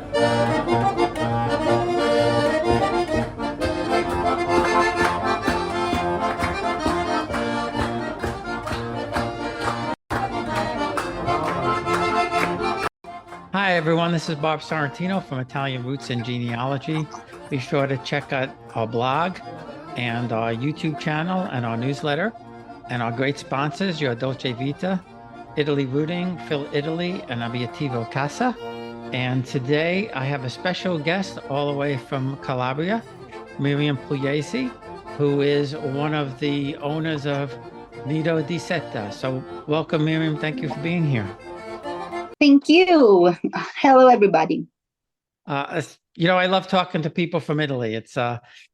Hi, everyone. This is Bob Sorrentino from Italian Roots and Genealogy. Be sure to check out our blog and our YouTube channel and our newsletter and our great sponsors, Your Dolce Vita, Italy Rooting, Phil Italy, and Abiativo Casa. And today I have a special guest all the way from Calabria, Miriam Pugliese, who is one of the owners of Nido di Seta. So welcome, Miriam. Thank you for being here. Thank you. Hello, everybody. I love talking to people from Italy. It's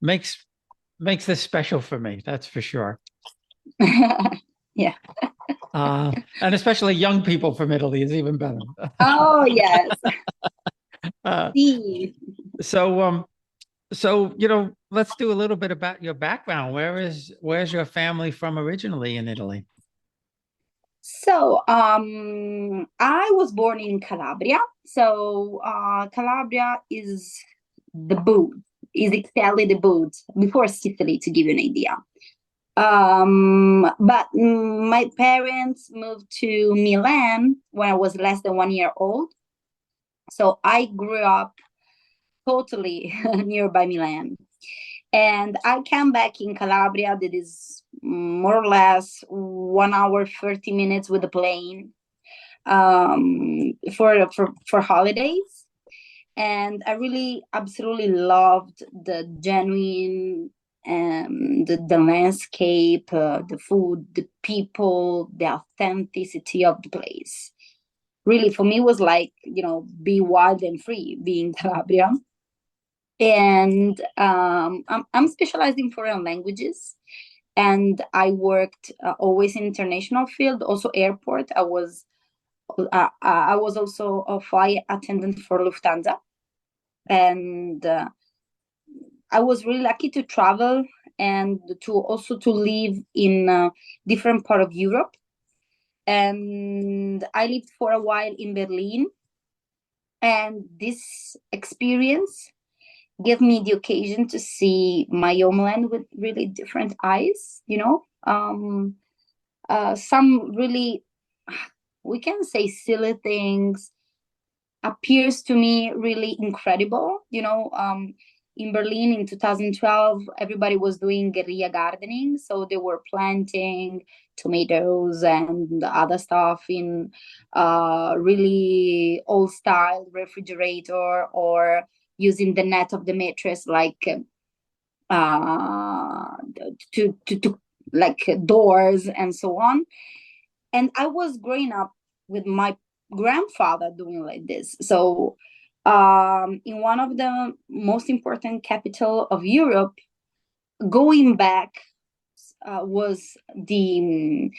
makes this special for me, that's for sure. Yeah. And especially young people from Italy is even better. Oh, yes. So let's do a little bit about your background. Where's your family from originally in Italy? So, I was born in Calabria. So, Calabria is the boot, is exactly the boot before Sicily, to give you an idea. But my parents moved to Milan when I was less than 1 year old. So I grew up totally nearby Milan. And I came back in Calabria, that is more or less 1 hour, 30 minutes with a plane for holidays. And I really absolutely loved the genuine the landscape, the food, the people, the authenticity of the place. Really, for me, was like, be wild and free being Calabria. And I'm specialized in foreign languages, and I worked always in international field, also airport. I was also a flight attendant for Lufthansa, and I was really lucky to travel and to live in a different part of Europe. And I lived for a while in Berlin, and this experience gave me the occasion to see my homeland with really different eyes, some really, we can say, silly things appears to me really incredible. In Berlin in 2012, everybody was doing guerrilla gardening. So they were planting tomatoes and other stuff in really old style refrigerator, or using the net of the mattress like to like doors and so on. And I was growing up with my grandfather doing like this. So in one of the most important capital of Europe, going back was the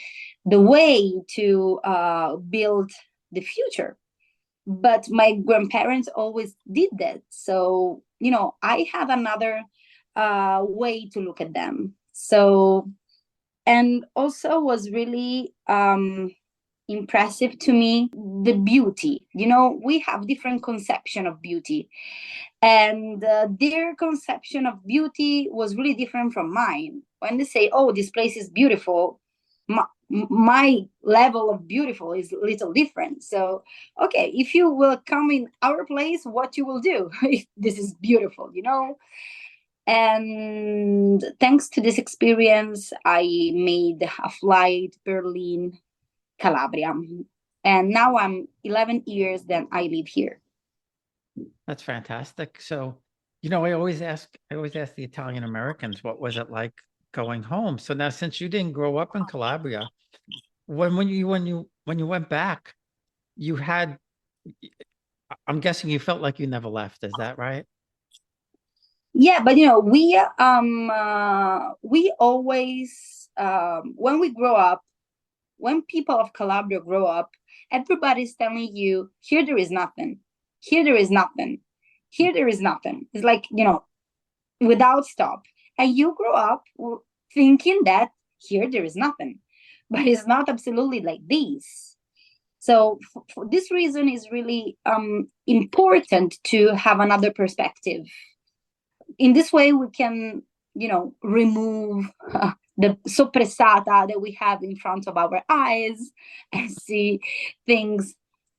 way to build the future. But my grandparents always did that. So, I have another way to look at them. So, and also was really impressive to me, the beauty. We have different conception of beauty, and their conception of beauty was really different from mine. When they say, oh, this place is beautiful, my level of beautiful is a little different. So, okay, if you will come in our place, what you will do if this is beautiful, And thanks to this experience, I made a flight Berlin, Calabria. And now I'm 11 years that I live here. That's fantastic. So, I always ask the Italian Americans, what was it like going home? So now, since you didn't grow up in Calabria, when you went back, you had, I'm guessing you felt like you never left. Is that right? Yeah, but we always when we grow up, when people of Calabria grow up, everybody's telling you, here there is nothing, here there is nothing, here there is nothing. It's like, without stop. And you grow up thinking that here there is nothing, but it's not absolutely like this. So for this reason, is really important to have another perspective. In this way, we can, remove the soppressata that we have in front of our eyes and see things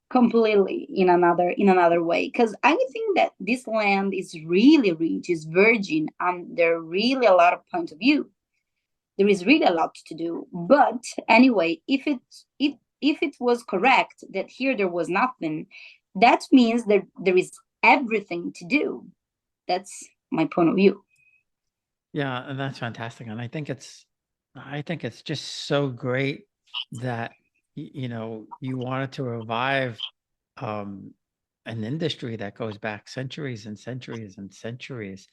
completely in another way. Because I think that this land is really rich, is virgin, and there are really a lot of point of view. There is really a lot to do. But anyway, if it was correct that here there was nothing, that means that there is everything to do. That's my point of view. Yeah, and that's fantastic. And I think it's just so great that you wanted to revive an industry that goes back centuries and centuries and centuries.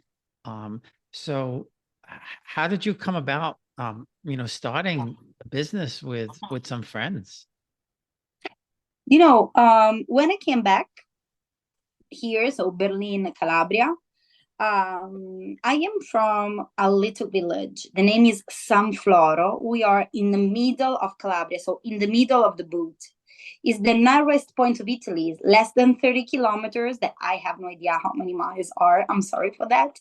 So how did you come about starting a business with some friends? When I came back here, so Berlin, Calabria, I am from a little village. The name is San Floro. We are in the middle of Calabria, so in the middle of the boot. It's the narrowest point of Italy, less than 30 kilometers. That I have no idea how many miles are. I'm sorry for that.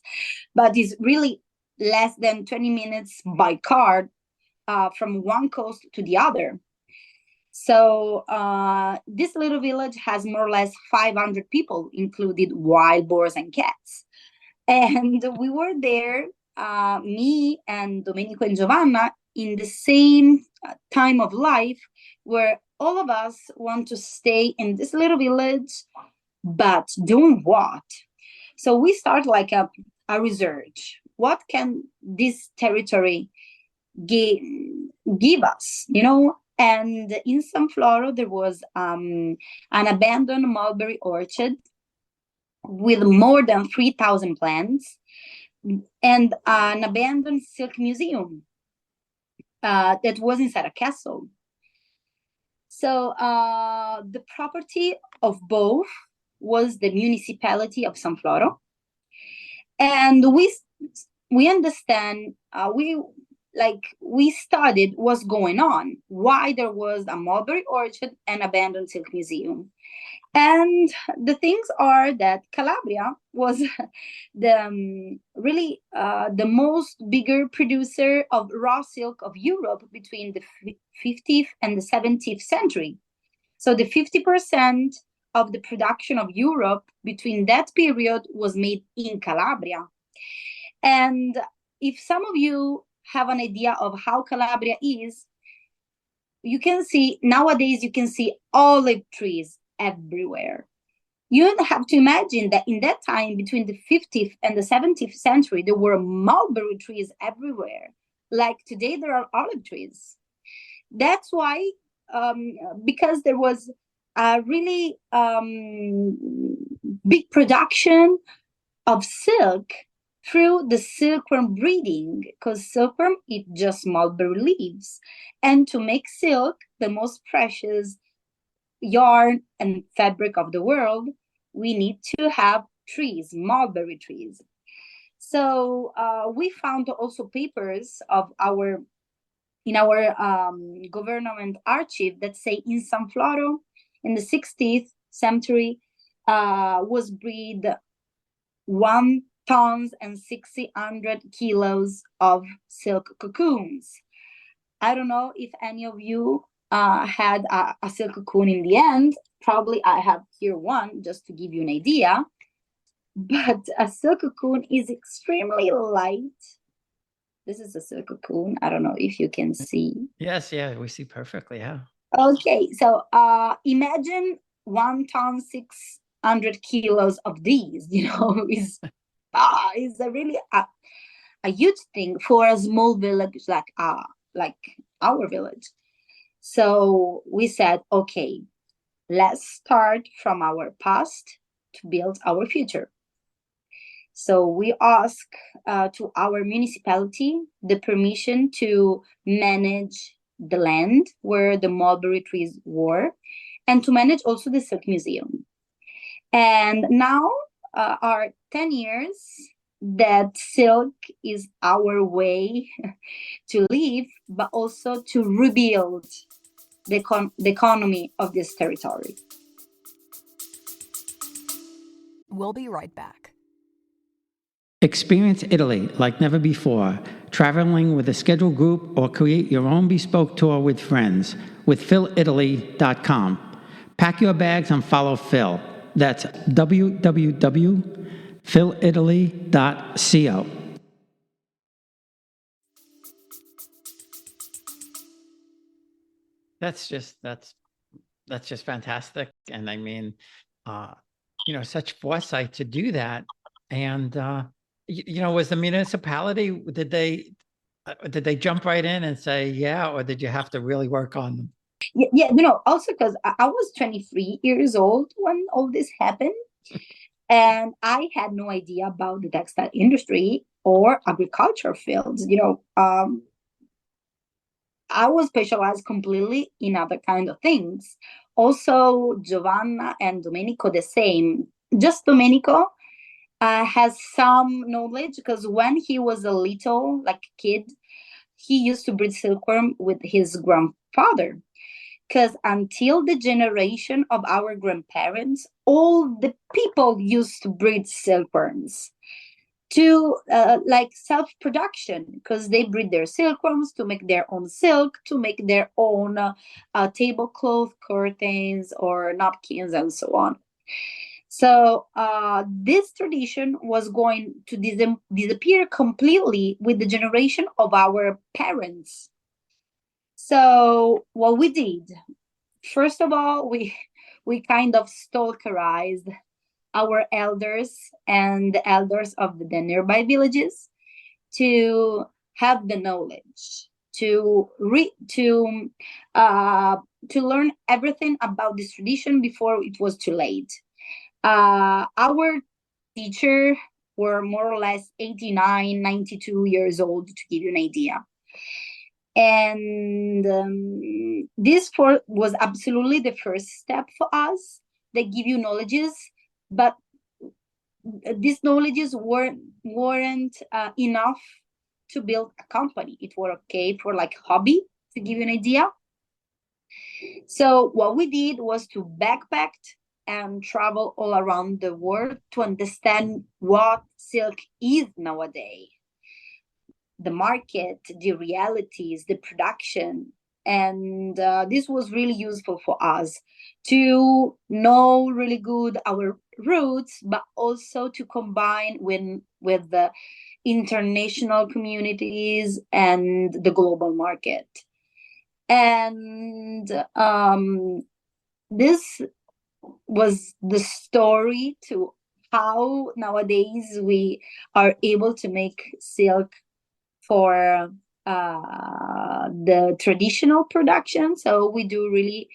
But it's really less than 20 minutes by car from one coast to the other. So this little village has more or less 500 people, included wild boars and cats. And we were there, me and Domenico and Giovanna, in the same time of life where all of us want to stay in this little village, but doing what? So we start like a research. What can this territory give us, And in San Floro, there was an abandoned mulberry orchard with more than 3,000 plants and an abandoned silk museum that was inside a castle. So the property of both was the municipality of San Floro. And we understand, we studied what's going on, why there was a mulberry orchard and abandoned silk museum. And the things are that Calabria was really the most bigger producer of raw silk of Europe between the 50th and the 17th century. So the 50% of the production of Europe between that period was made in Calabria. And if some of you have an idea of how Calabria is, you can see nowadays, you can see olive trees everywhere. You have to imagine that in that time, between the 50th and the 17th century, there were mulberry trees everywhere. Like today, there are olive trees. That's why, because there was a really big production of silk through the silkworm breeding, because silkworm eat just mulberry leaves. And to make silk, the most precious yarn and fabric of the world, we need to have trees, mulberry trees. So we found also papers of in our government archive that say in San Floro in the 16th century was bred 1 tons and 600 kilos of silk cocoons. I don't know if any of you had a silk cocoon in the end. Probably I have here one just to give you an idea. But a silk cocoon is extremely light. This is a silk cocoon. I don't know if you can see. Yes, yeah, we see perfectly. Yeah. Okay, so imagine 1 ton 600 kilos of these. Is a really a huge thing for a small village like our village. So we said, okay, let's start from our past to build our future. So we asked to our municipality the permission to manage the land where the mulberry trees were and to manage also the silk museum. And now are 10 years that silk is our way to live, but also to rebuild the economy of this territory. We'll be right back. Experience Italy like never before, traveling with a scheduled group or create your own bespoke tour with friends with philitaly.com. Pack your bags and follow Phil. That's www.philitaly.co. That's just fantastic. And I mean, such foresight to do that. And, was the municipality, did they jump right in and say, yeah, or did you have to really work on them? Yeah, also because I was 23 years old when all this happened. And I had no idea about the textile industry or agriculture fields. I was specialized completely in other kind of things. Also, Giovanna and Domenico the same. Just Domenico has some knowledge because when he was a little, like kid, he used to breed silkworm with his grandfather. Because until the generation of our grandparents, all the people used to breed silkworms to like self-production, because they breed their silkworms to make their own silk, to make their own tablecloth, curtains, or napkins, and so on. So this tradition was going to disappear completely with the generation of our parents. So what we did, first of all, we kind of stalkerized our elders and the elders of the nearby villages to have the knowledge to learn everything about this tradition before it was too late. Our teacher were more or less 89, 92 years old, to give you an idea. And this was absolutely the first step for us. They give you knowledges, but these knowledges weren't enough to build a company. It were okay for like hobby, to give you an idea. So what we did was to backpack and travel all around the world to understand what silk is nowadays, the market, the realities, the production. And this was really useful for us to know really good our roots, but also to combine with the international communities and the global market. And this was the story to how nowadays we are able to make silk for the traditional production. So we do really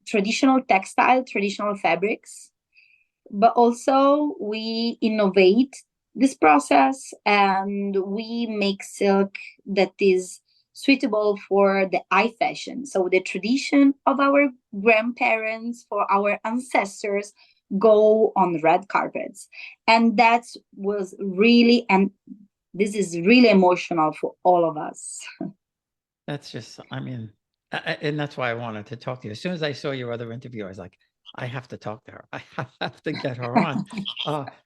traditional textile, traditional fabrics, but also we innovate this process and we make silk that is suitable for the high fashion. So the tradition of our grandparents, for our ancestors, go on red carpets. And that was really, and this is really emotional for all of us. That's just, I mean, and that's why I wanted to talk to you. As soon as I saw your other interview, I was like, I have to talk to her. I have to get her on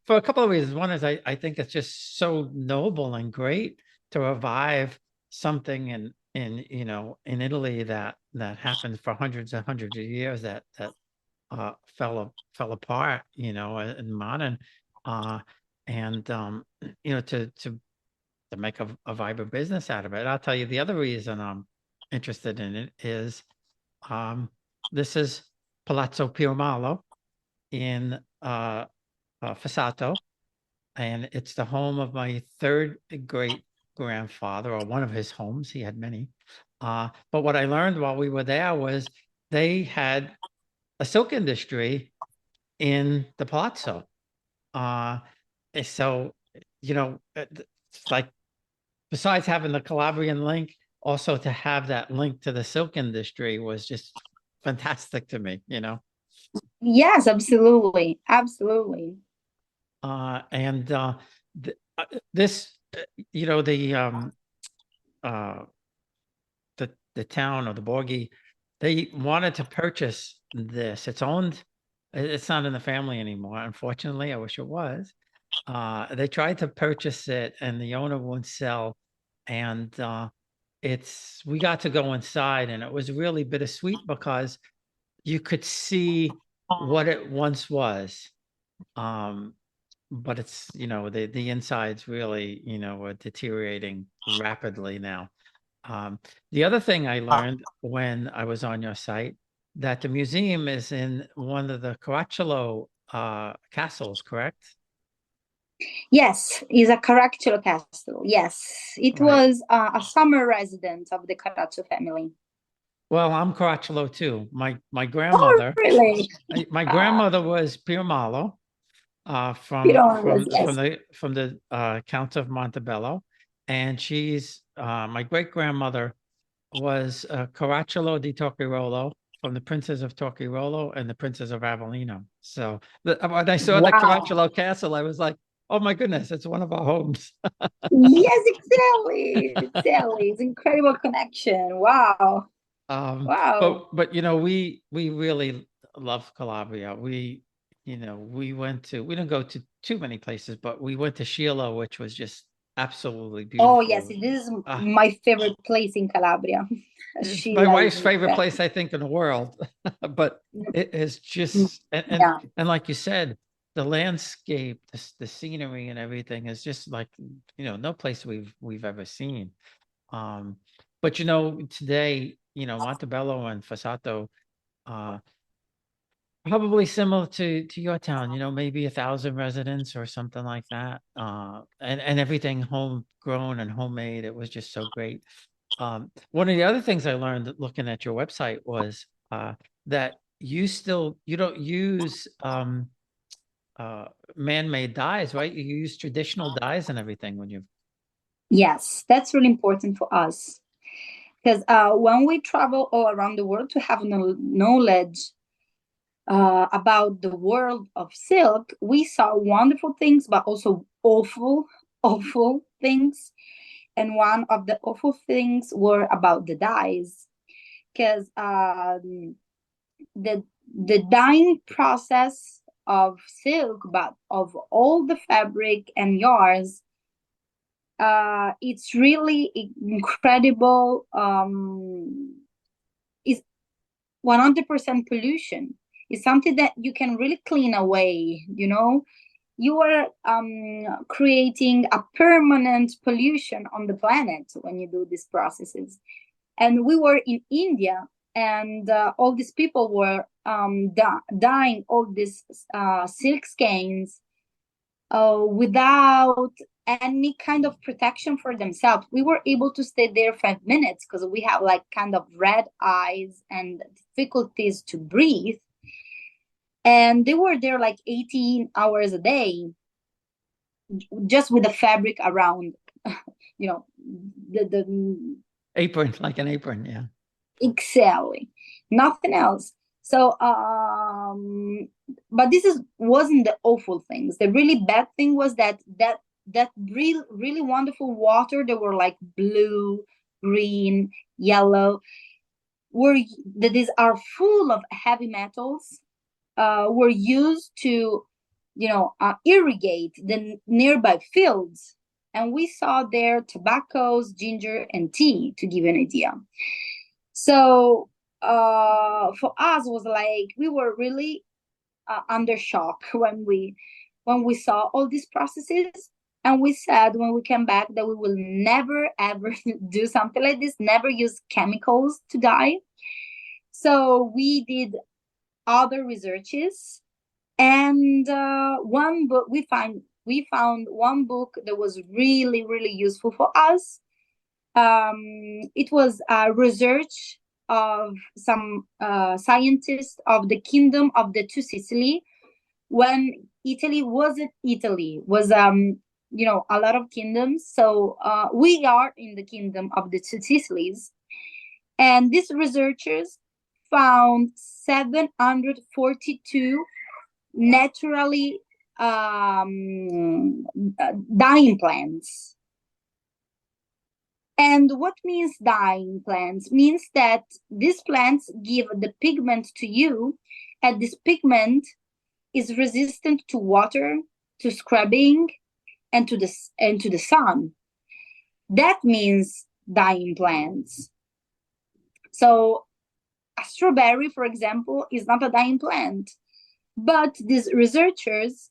for a couple of reasons. One is I think it's just so noble and great to revive something in Italy that happened for hundreds and hundreds of years that fell apart, in modern, and to make a vibrant business out of it. I'll tell you the other reason I'm interested in it is this is Palazzo Piomalo in Fossato, and it's the home of my third great grandfather, or one of his homes. He had many. But what I learned while we were there was they had a silk industry in the palazzo. So, it's like, besides having the Calabrian link, also to have that link to the silk industry was just fantastic to me, Yes, absolutely. Absolutely. And this, the the town or the Borghi, they wanted to purchase this. It's owned. It's not in the family anymore. Unfortunately, I wish it was. They tried to purchase it, and the owner won't sell. And we got to go inside, and it was really bittersweet because you could see what it once was. But it's, the insides really, are deteriorating rapidly now. The other thing I learned when I was on your site, that the museum is in one of the Caracciolo castles, correct? Yes, is a Caracciolo castle. Yes, it Right. was a summer residence of the Caracciolo family. Well, I'm Caracciolo too. My Oh, grandmother, really? my grandmother was Pirmalo, Piromas, yes. from the Count of Montebello, and she's my great grandmother was Caracciolo di Torquirolo, from the Princes of Torquirolo and the Princes of Avellino. So when I saw the Wow. Caracciolo castle, I was like, oh my goodness, it's one of our homes. Yes, exactly. Exactly. It's incredible connection. Wow. Wow. But we really love Calabria. We didn't go to too many places, but we went to Sheila, which was just absolutely beautiful. Oh, yes, this is Ah. my favorite place in Calabria. It's my Sheila wife's is favorite incredible. place, I think, in the world. But it is just, Yeah. and like you said, the landscape, the scenery and everything is just like, no place we've ever seen. But today, Montebello and Fossato, probably similar to your town, maybe 1,000 residents or something like that. And everything homegrown and homemade. It was just so great. One of the other things I learned looking at your website was that you don't use man-made dyes, right? You use traditional dyes and everything when you. Yes, that's really important for us. Because when we travel all around the world to have knowledge about the world of silk, we saw wonderful things, but also awful, awful things. And one of the awful things were about the dyes, because the dyeing process of silk, but of all the fabric and yarns, it's really incredible. It's 100% pollution. It's something that you can really clean away. You are creating a permanent pollution on the planet when you do these processes. And we were in India, and all these people were dyeing all these silk skeins without any kind of protection for themselves. We were able to stay there 5 minutes because we have like kind of red eyes and difficulties to breathe. And they were there like 18 hours a day, just with the fabric around, the Apron, like an apron, yeah. Exactly. Nothing else. So, but wasn't the awful things. The really bad thing was that really, really wonderful water that were like blue, green, yellow, that these are full of heavy metals, were used to, irrigate the nearby fields. And we saw there tobaccos, ginger, and tea, to give you an idea. So for us, was like we were really under shock when we saw all these processes, and we said when we came back that we will never ever do something like this, never use chemicals to dye. So we did other researches, and one book we found one book that was really, really useful for us. It was a research of some scientists of the Kingdom of the Two Sicily, when Italy wasn't Italy, was a lot of kingdoms. So we are in the Kingdom of the Two Sicilies, and these researchers found 742 naturally dyeing plants. And what means dyeing plants? Means that these plants give the pigment to you, and this pigment is resistant to water, to scrubbing, and to the sun. That means dyeing plants. So a strawberry, for example, is not a dyeing plant, but these researchers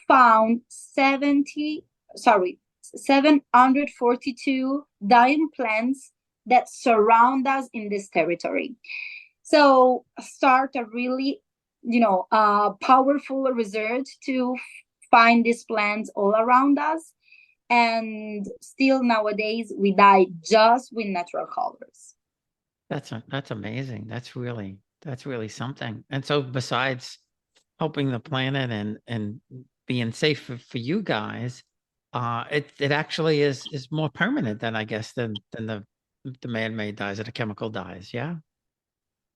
found 742 dyeing plants that surround us in this territory. So start a really, powerful research to find these plants all around us. And still nowadays, we dye just with natural colors. That's amazing. That's really something. And so besides helping the planet and being safe for you guys, it actually is more permanent than, I guess, than the man-made dyes or the chemical dyes. Yeah.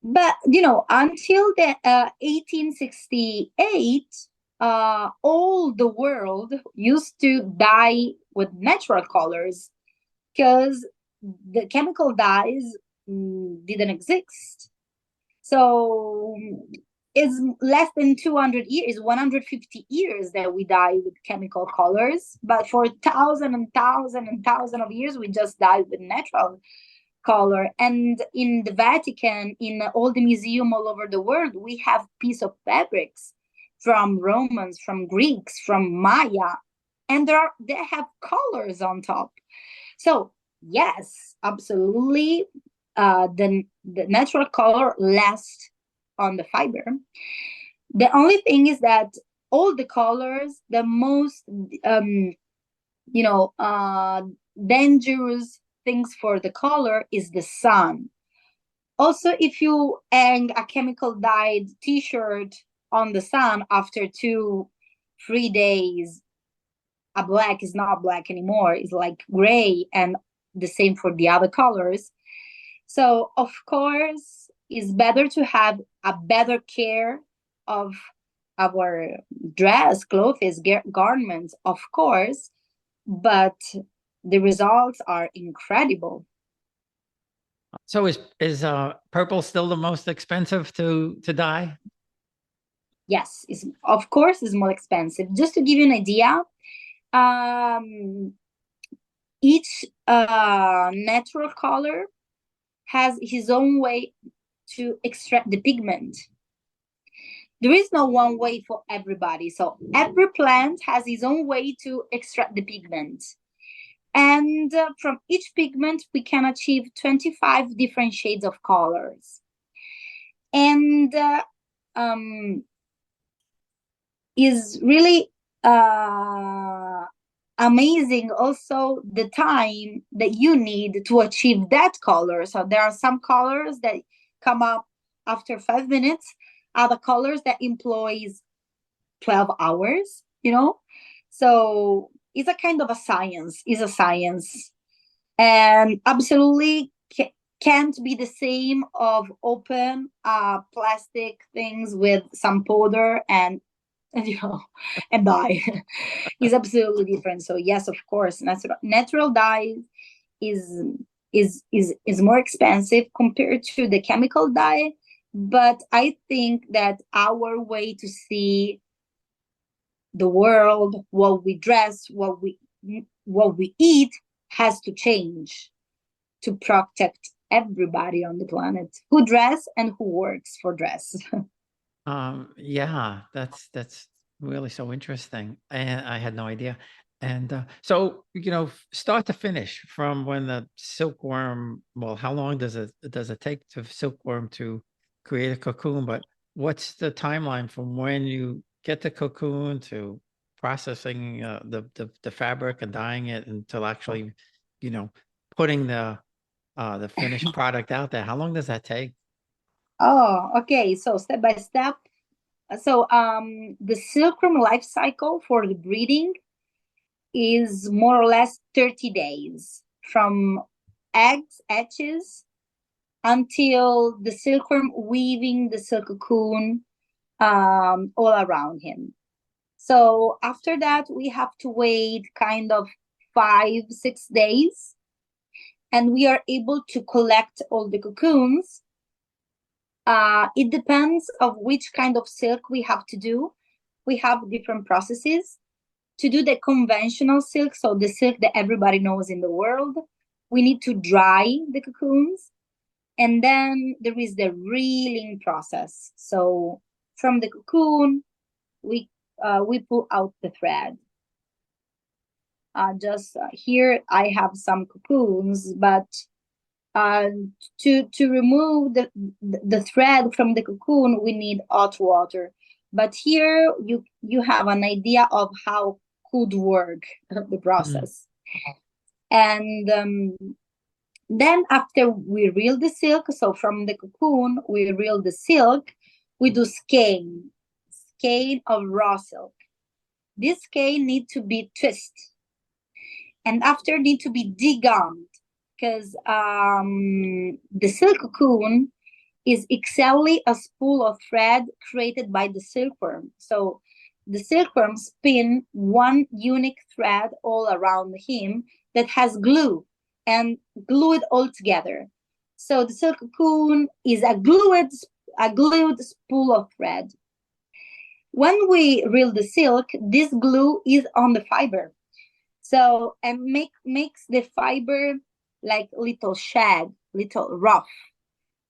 But until the 1868, all the world used to dye with natural colors because the chemical dyes didn't exist. So it's less than 200 years, 150 years that we dye with chemical colors. But for thousands and thousands and thousands of years, we just dyed with natural color. And in the Vatican, in all the museum all over the world, we have piece of fabrics from Romans, from Greeks, from Maya, and they have colors on top. So yes, absolutely, the natural color lasts on the fiber. The only thing is that all the colors, the most dangerous things for the color is the sun. Also, if you hang a chemical dyed t-shirt on the sun after 2-3 days, a black is not black anymore, it's like gray, and the same for the other colors. So of course it's better to have a better care of our clothes, garments, of course, but the results are incredible. So is purple still the most expensive to dye? Yes, of course it's more expensive. Just to give you an idea, each natural color has his own way to extract the pigment. There is no one way for everybody. So every plant has his own way to extract the pigment. And from each pigment, we can achieve 25 different shades of colors. And is really amazing also the time that you need to achieve that color. So there are some colors that come up after 5 minutes, other colors that employs 12 hours, So it's a kind of a science, and absolutely can't be the same of open plastic things with some powder and dye. Is absolutely different. So yes, of course, natural dye is more expensive compared to the chemical dye, but I think that our way to see the world, what we dress, what we eat, has to change to protect everybody on the planet who dress and who works for dress. Yeah, that's really so interesting. And I had no idea. And so, start to finish, from when the silkworm, well, how long does it take to silkworm to create a cocoon? But what's the timeline from when you get the cocoon to processing the fabric and dyeing it until actually, putting the finished product out there? How long does that take? Oh, okay. So step by step. So the silkworm life cycle for the breeding is more or less 30 days, from eggs hatches until the silkworm weaving the silk cocoon all around him. So after that, we have to wait kind of 5-6 days. and we are able to collect all the cocoons. It depends of which kind of silk we have to do. We have different processes. To do the conventional silk, so the silk that everybody knows in the world, we need to dry the cocoons. And then there is the reeling process. So from the cocoon, we pull out the thread. Here I have some cocoons, but to remove the thread from the cocoon, we need hot water. But here you have an idea of how could work the process. And then after we reel the silk, so from the cocoon, we reel the silk, we do skein of raw silk. This skein need to be twisted. And after need to be degummed, because the silk cocoon is exactly a spool of thread created by the silkworm. So the silkworm spin one unique thread all around him that has glue and glue it all together. So the silk cocoon is a glued spool of thread. When we reel the silk, this glue is on the fiber. So, and makes the fiber like little shag, little rough.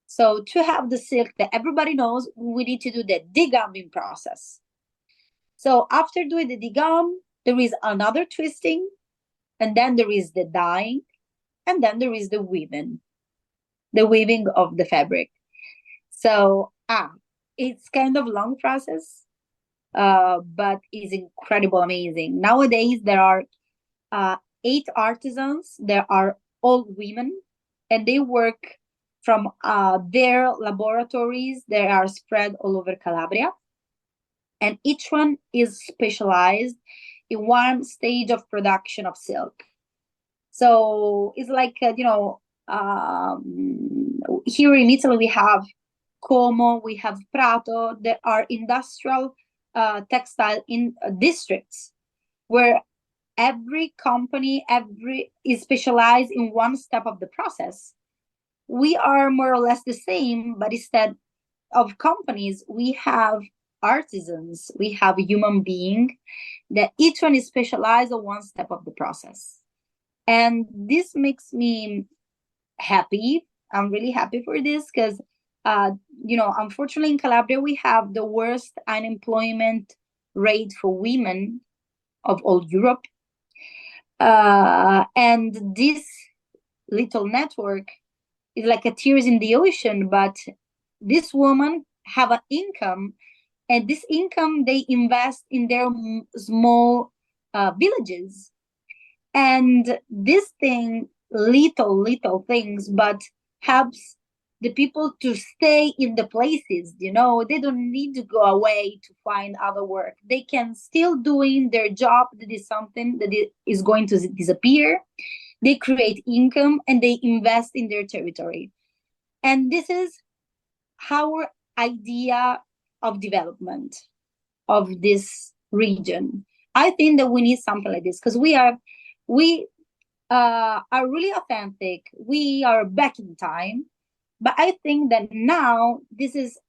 So to have the silk that everybody knows, we need to do the degumming process. So after doing the degum, there is another twisting, and then there is the dyeing, and then there is the weaving of the fabric. So it's kind of long process, but it's incredible, amazing. Nowadays there are 8 artisans. They are all women, and they work from their laboratories. They are spread all over Calabria, and each one is specialized in one stage of production of silk. So it's like here in Italy we have Como, we have Prato. There are industrial textile districts where every company is specialized in one step of the process. We are more or less the same, but instead of companies, we have artisans, we have human being that each one is specialized on one step of the process. And this makes me happy. I'm really happy for this because, unfortunately in Calabria, we have the worst unemployment rate for women of all Europe. And this little network is like a tears in the ocean, but this woman have an income, and this income they invest in their small villages. And this thing, little things, but helps the people to stay in the places. They don't need to go away to find other work. They can still doing their job. That is something that is going to disappear. They create income and they invest in their territory. And this is our idea of development of this region. I think that we need something like this because we are really authentic. We are back in time. But I think that now this is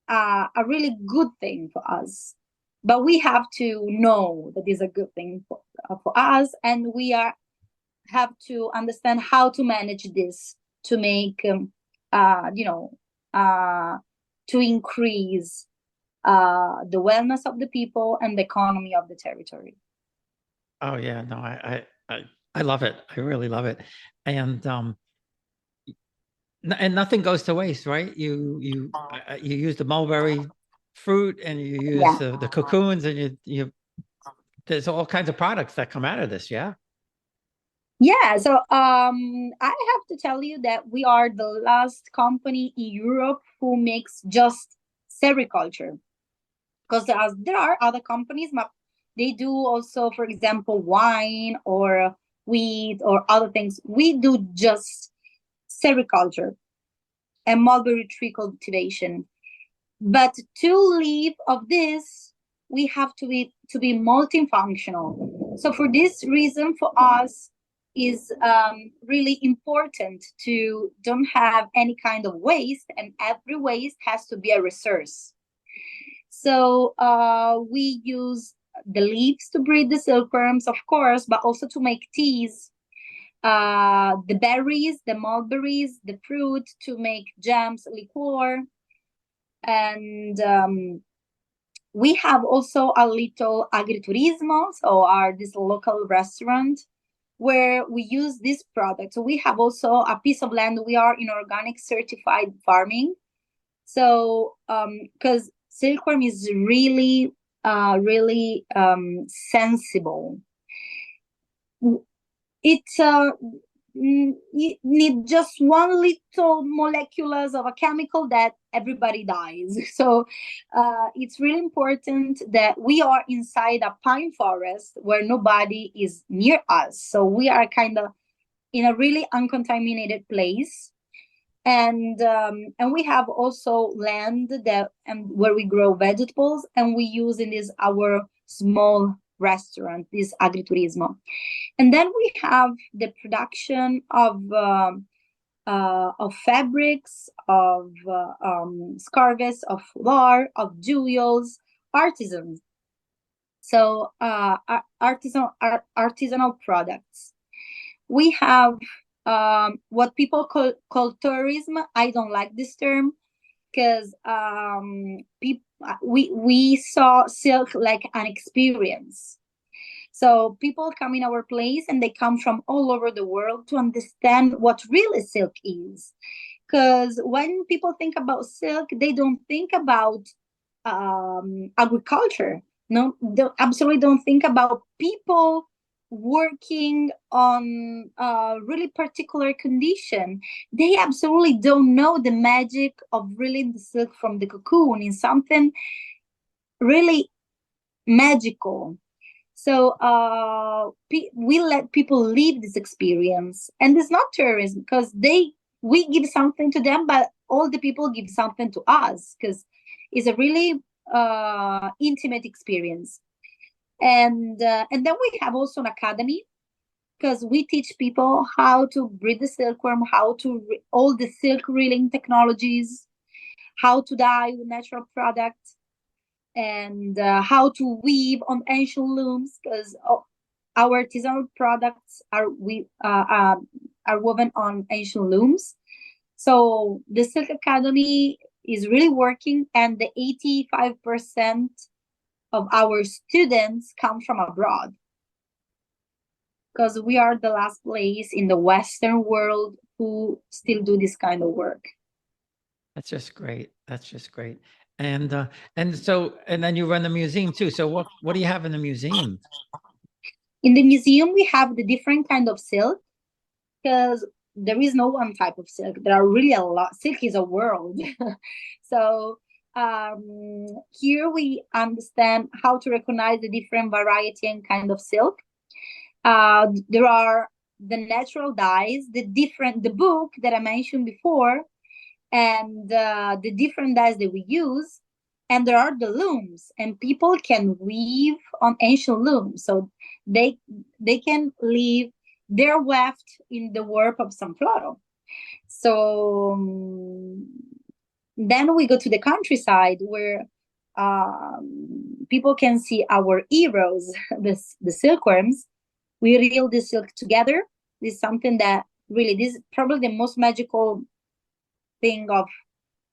a really good thing for us. But we have to know that it's a good thing for us, and we have to understand how to manage this to make to increase the wellness of the people and the economy of the territory. Oh yeah, no, I love it. I really love it. And nothing goes to waste, right? You use the mulberry fruit, and you use the cocoons, and you there's all kinds of products that come out of this. Yeah. Yeah, so I have to tell you that we are the last company in Europe who makes just sericulture, because there are other companies, but they do also, for example, wine or wheat or other things. We do just sericulture and mulberry tree cultivation. But to live of this, we have to be multifunctional. So for this reason, for us, is really important to don't have any kind of waste, and every waste has to be a resource. So we use the leaves to breed the silkworms, of course, but also to make teas, the berries, the mulberries, the fruit to make jams, liqueur. And we have also a little agriturismo, so this local restaurant where we use this product. So we have also a piece of land. We are in organic certified farming. So because silkworm is really, really sensible. It's you need just one little molecules of a chemical that everybody dies. So it's really important that we are inside a pine forest where nobody is near us. So we are kind of in a really uncontaminated place. And we have also land that where we grow vegetables, and we use in this our small restaurant, this agriturismo. And then we have the production of fabrics, of scarves, of flour, of jewels, artisans. So artisanal products. We have what people call tourism. I don't like this term because we saw silk like an experience. So people come in our place and they come from all over the world to understand what really silk is. Because when people think about silk, they don't think about agriculture. No, they absolutely don't think about people working on a really particular condition. They absolutely don't know the magic of really the silk from the cocoon in something really magical. So we let people live this experience, and it's not tourism because we give something to them, but all the people give something to us because it's a really intimate experience. And then we have also an academy because we teach people how to breed the silkworm, how to all the silk reeling technologies, how to dye with natural products, and how to weave on ancient looms because our artisanal products are woven on ancient looms. So the Silk Academy is really working, and the 85% of our students come from abroad because we are the last place in the Western world who still do this kind of work. That's just great. That's just great. And then you run the museum too. So what do you have in the museum? In the museum, we have the different kind of silk because there is no one type of silk. There are really a lot. Silk is a world. So here we understand how to recognize the different variety and kind of silk. There are the natural dyes, the book that I mentioned before, and the different dyes that we use. And there are the looms, and people can weave on ancient looms. So they can live their weft in the warp of San Floro. So then we go to the countryside where people can see our heroes, the silkworms. We reel the silk together. This is something that really, this is probably the most magical thing of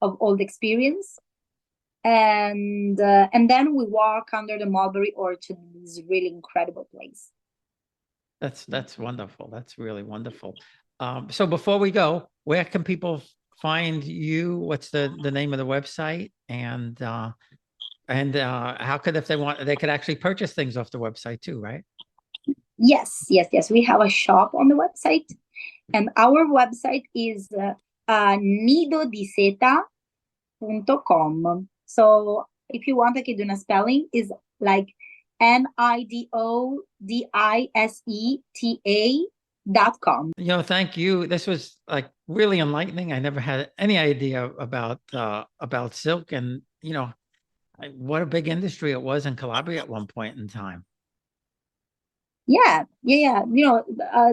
all the experience. And then we walk under the mulberry orchard. This really incredible place. That's wonderful. That's really wonderful. So before we go, where can people find you? What's the name of the website? And how could, if they want, they could actually purchase things off the website too, right? Yes. We have a shop on the website, and our website is nidodiseta.com. So if you want, I can do a spelling, is like NIDODISETA.com. Thank you. This was like really enlightening. I never had any idea about silk, and what a big industry it was in Calabria at one point in time. Yeah, yeah, yeah.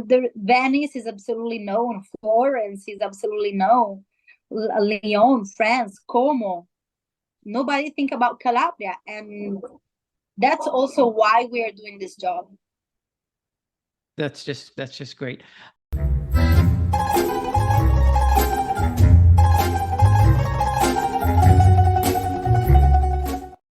The Venice is absolutely known. Florence is absolutely known. Lyon, France, Como. Nobody think about Calabria, and that's also why we are doing this job. That's just great.